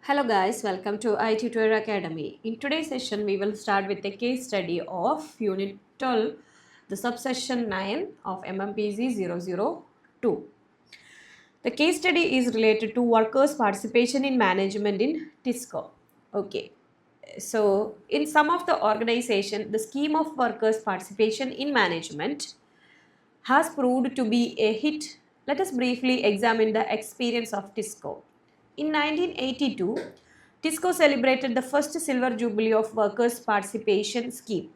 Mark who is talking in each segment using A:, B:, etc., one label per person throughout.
A: Hello guys, welcome to iTutor Academy. In today's session, we will start with a case study of Unit 12, the subsection 9 of MMPC 002. The case study is related to workers' participation in management in TISCO. Okay, so in some of the organization, the scheme of workers' participation in management has proved to be a hit. Let us briefly examine the experience of TISCO. In 1982, TISCO celebrated the first silver jubilee of workers' participation scheme.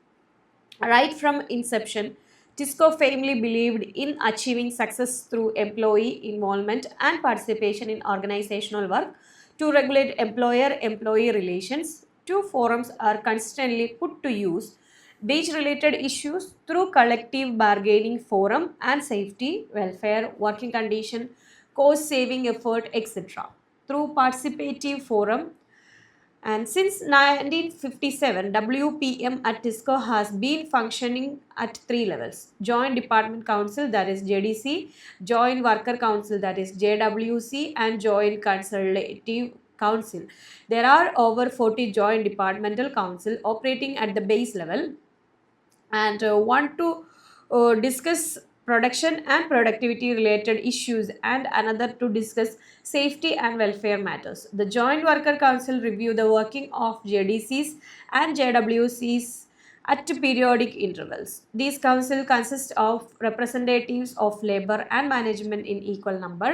A: Right from inception, TISCO firmly believed in achieving success through employee involvement and participation in organizational work to regulate employer-employee relations. Two forums are constantly put to use: wage-related issues through collective bargaining forum and safety, welfare, working condition, cost-saving effort, etc. through participative forum. And since 1957, WPM at TISCO has been functioning at three levels: Joint Department Council, that is JDC, Joint Worker Council, that is JWC, and Joint Consultative Council. There are over 40 Joint Departmental Council operating at the base level and want to discuss production and productivity related issues, and another to discuss safety and welfare matters. The Joint Worker Council review the working of JDCs and JWCs at periodic intervals. These council consist of representatives of labor and management in equal number.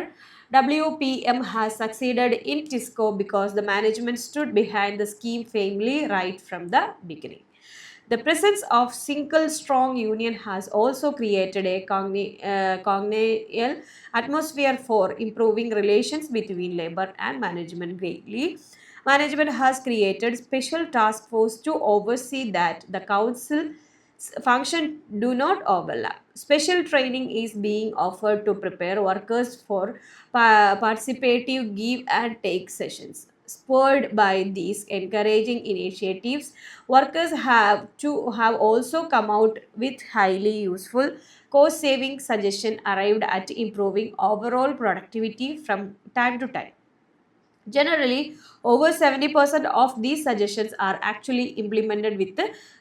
A: WPM has succeeded in TISCO because the management stood behind the scheme firmly right from the beginning. The presence of single strong union has also created a congenial atmosphere for improving relations between labor and management greatly. Management has created special task force to oversee that the council function do not overlap. Special training is being offered to prepare workers for participative give and take sessions. Spurred by these encouraging initiatives, workers have also come out with highly useful cost saving suggestion arrived at improving overall productivity from time to time. Generally, over 70% of these suggestions are actually implemented with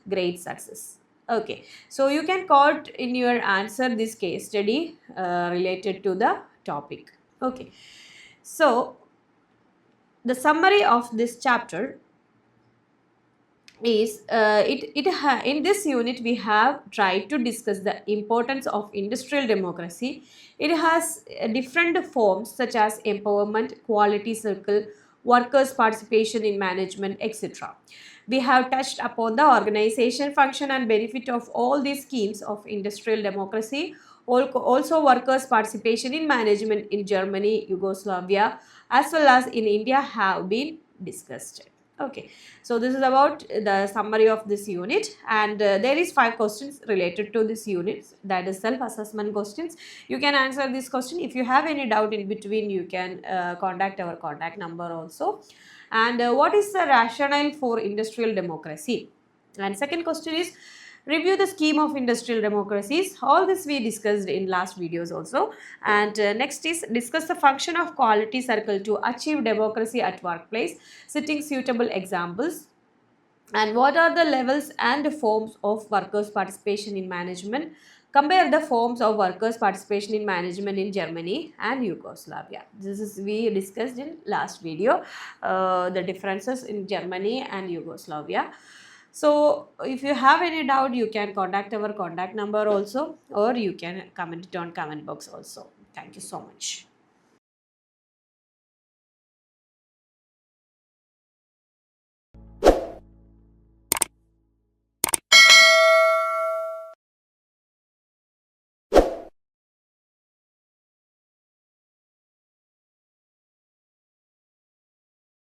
A: great success. Okay, so you can quote in your answer this case study related to the topic. Okay, so the summary of this chapter is in this unit we have tried to discuss the importance of industrial democracy. It has different forms such as empowerment, quality circle, workers participation in management, etc. We have touched upon the organization, function and benefit of all these schemes of industrial democracy. Also workers participation in management in Germany, Yugoslavia as well as in India have been discussed. Okay, so this is about the summary of this unit, and there is 5 questions related to this unit, that is self assessment questions. You can answer this question. If you have any doubt in between, you can contact our contact number also. And what is the rationale for industrial democracy? And second question is, review the scheme of industrial democracies. All this we discussed in last videos also. And next is, discuss the function of quality circle to achieve democracy at workplace, citing suitable examples. And what are the levels and forms of workers participation in management? Compare the forms of workers participation in management in Germany and Yugoslavia. This is we discussed in last video, the differences in Germany and Yugoslavia. So if you have any doubt, you can contact our contact number also, or you can comment it on comment box also. Thank you so much.